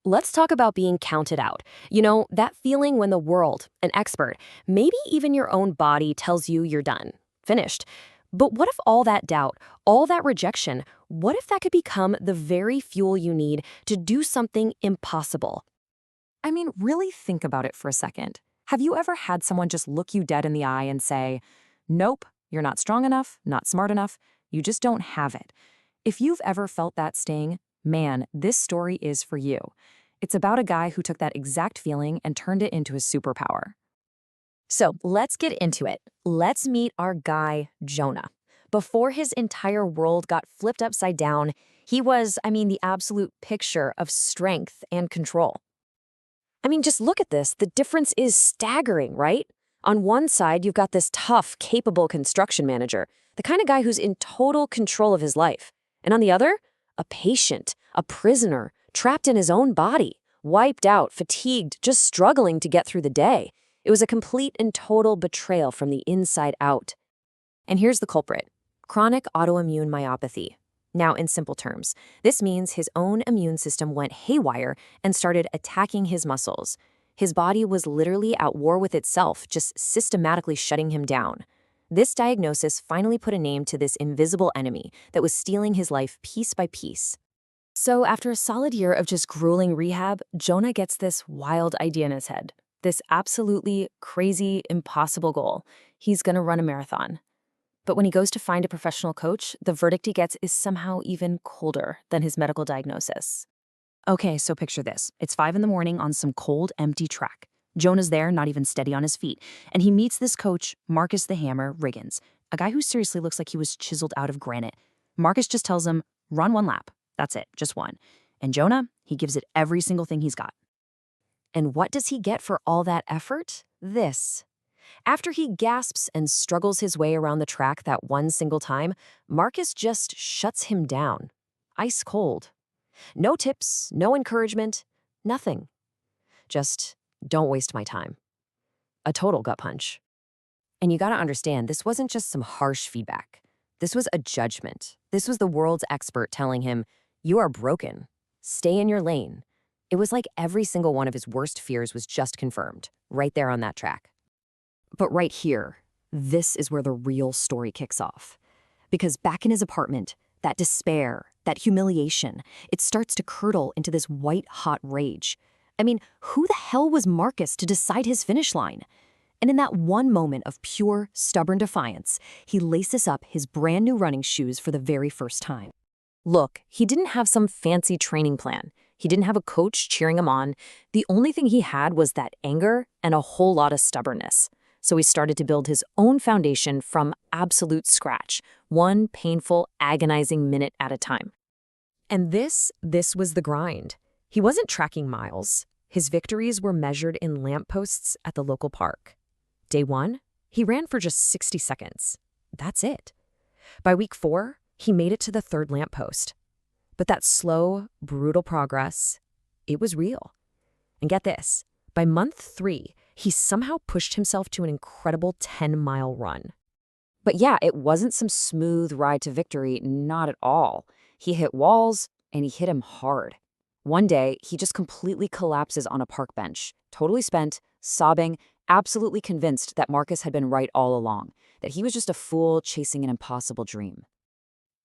Let's talk about being counted out. That feeling when the world, an expert, maybe even your own body tells you you're done, finished. But what if all that doubt, all that rejection, what if that could become the very fuel you need to do something impossible? I mean, really think about it for a second. Have you ever had someone just look you dead in the eye and say, nope, you're not strong enough, not smart enough, you just don't have it? If you've ever felt that sting, man, this story is for you. It's about a guy who took that exact feeling and turned it into his superpower. So let's get into it. Let's meet our guy, Jonah. Before his entire world got flipped upside down, he was, the absolute picture of strength and control. Just look at this. The difference is staggering, right? On one side, you've got this tough, capable construction manager, the kind of guy who's in total control of his life. And on the other, a patient, a prisoner, trapped in his own body, wiped out, fatigued, just struggling to get through the day. It was a complete and total betrayal from the inside out. And here's the culprit: chronic autoimmune myopathy. Now, in simple terms, this means his own immune system went haywire and started attacking his muscles. His body was literally at war with itself, just systematically shutting him down. This diagnosis finally put a name to this invisible enemy that was stealing his life piece by piece. So after a solid year of just grueling rehab, Jonah gets this wild idea in his head. This absolutely crazy, impossible goal. He's gonna run a marathon. But when he goes to find a professional coach, the verdict he gets is somehow even colder than his medical diagnosis. Okay, so picture this. It's 5 in the morning on some cold, empty track. Jonah's there, not even steady on his feet, and he meets this coach, Marcus the Hammer Riggins, a guy who seriously looks like he was chiseled out of granite. Marcus just tells him, run one lap. That's it, just one. And Jonah, he gives it every single thing he's got. And what does he get for all that effort? This. After he gasps and struggles his way around the track that one single time, Marcus just shuts him down. Ice cold. No tips, no encouragement, nothing. Just, don't waste my time. A total gut punch. And you gotta understand, this wasn't just some harsh feedback. This was a judgment. This was the world's expert telling him, you are broken. Stay in your lane. It was like every single one of his worst fears was just confirmed, right there on that track. But right here, this is where the real story kicks off. Because back in his apartment, that despair, that humiliation, it starts to curdle into this white-hot rage. Who the hell was Marcus to decide his finish line? And in that one moment of pure, stubborn defiance, he laces up his brand new running shoes for the very first time. Look, he didn't have some fancy training plan. He didn't have a coach cheering him on. The only thing he had was that anger and a whole lot of stubbornness. So he started to build his own foundation from absolute scratch, one painful, agonizing minute at a time. And this was the grind. He wasn't tracking miles. His victories were measured in lampposts at the local park. Day 1, he ran for just 60 seconds. That's it. By week 4, he made it to the 3rd lamppost. But that slow, brutal progress, it was real. And get this, by month 3, he somehow pushed himself to an incredible 10-mile run. But yeah, it wasn't some smooth ride to victory, not at all. He hit walls, and he hit them hard. One day, he just completely collapses on a park bench, totally spent, sobbing, absolutely convinced that Marcus had been right all along, that he was just a fool chasing an impossible dream.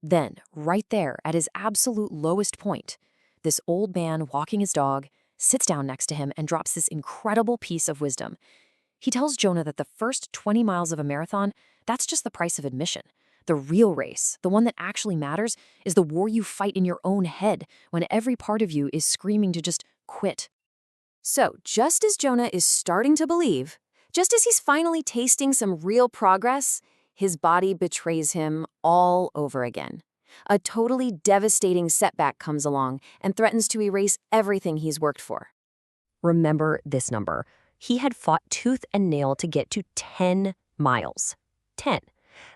Then, right there, at his absolute lowest point, this old man walking his dog sits down next to him and drops this incredible piece of wisdom. He tells Jonah that the first 20 miles of a marathon, that's just the price of admission. The real race, the one that actually matters, is the war you fight in your own head when every part of you is screaming to just quit. So, just as Jonah is starting to believe, just as he's finally tasting some real progress, his body betrays him all over again. A totally devastating setback comes along and threatens to erase everything he's worked for. Remember this number. He had fought tooth and nail to get to 10 miles. 10.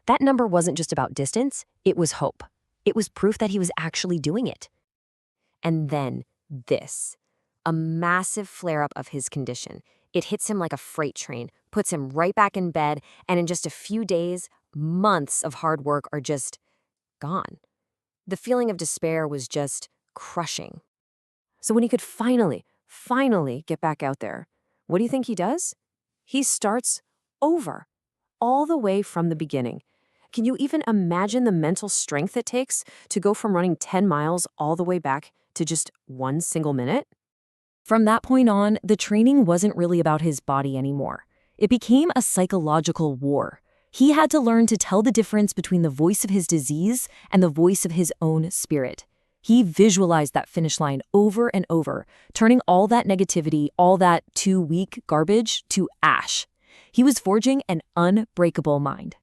That number wasn't just about distance, it was hope. It was proof that he was actually doing it. And then this. A massive flare-up of his condition. It hits him like a freight train, puts him right back in bed, and in just a few days, months of hard work are just gone. The feeling of despair was just crushing. So when he could finally get back out there, what do you think he does? He starts over, all the way from the beginning. Can you even imagine the mental strength it takes to go from running 10 miles all the way back to just one single minute? From that point on, the training wasn't really about his body anymore. It became a psychological war. He had to learn to tell the difference between the voice of his disease and the voice of his own spirit. He visualized that finish line over and over, turning all that negativity, all that too weak garbage to ash. He was forging an unbreakable mind.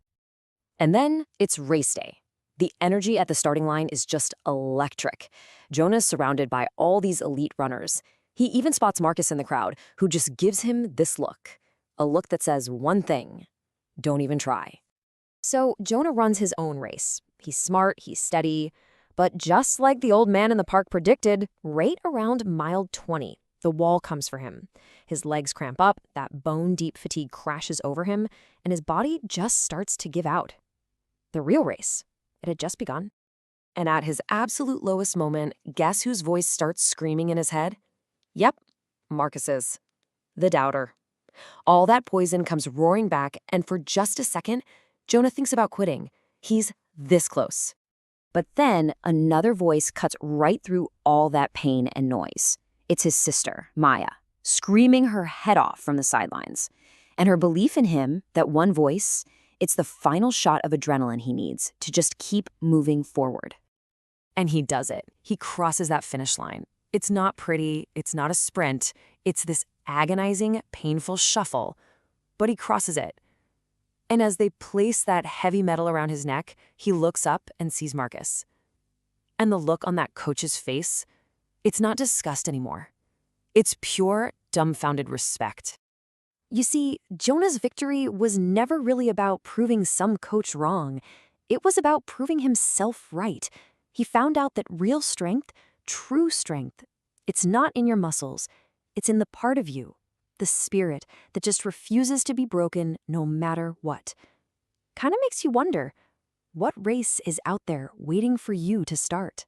And then it's race day. The energy at the starting line is just electric. Jonah's surrounded by all these elite runners. He even spots Marcus in the crowd, who just gives him this look. A look that says one thing: don't even try. So Jonah runs his own race. He's smart, he's steady. But just like the old man in the park predicted, right around mile 20, the wall comes for him. His legs cramp up, that bone-deep fatigue crashes over him, and his body just starts to give out. The real race, it had just begun. And at his absolute lowest moment, guess whose voice starts screaming in his head? Yep, Marcus's. The doubter. All that poison comes roaring back, and for just a second, Jonah thinks about quitting. He's this close. But then another voice cuts right through all that pain and noise. It's his sister, Maya, screaming her head off from the sidelines. And her belief in him, that one voice, it's the final shot of adrenaline he needs to just keep moving forward. And he does it. He crosses that finish line. It's not pretty, it's not a sprint, it's this agonizing, painful shuffle, but he crosses it. And as they place that heavy metal around his neck, he looks up and sees Marcus. And the look on that coach's face, it's not disgust anymore. It's pure, dumbfounded respect. You see, Jonah's victory was never really about proving some coach wrong. It was about proving himself right. He found out that real strength, true strength, it's not in your muscles. It's in the part of you, the spirit that just refuses to be broken no matter what. Kind of makes you wonder, what race is out there waiting for you to start?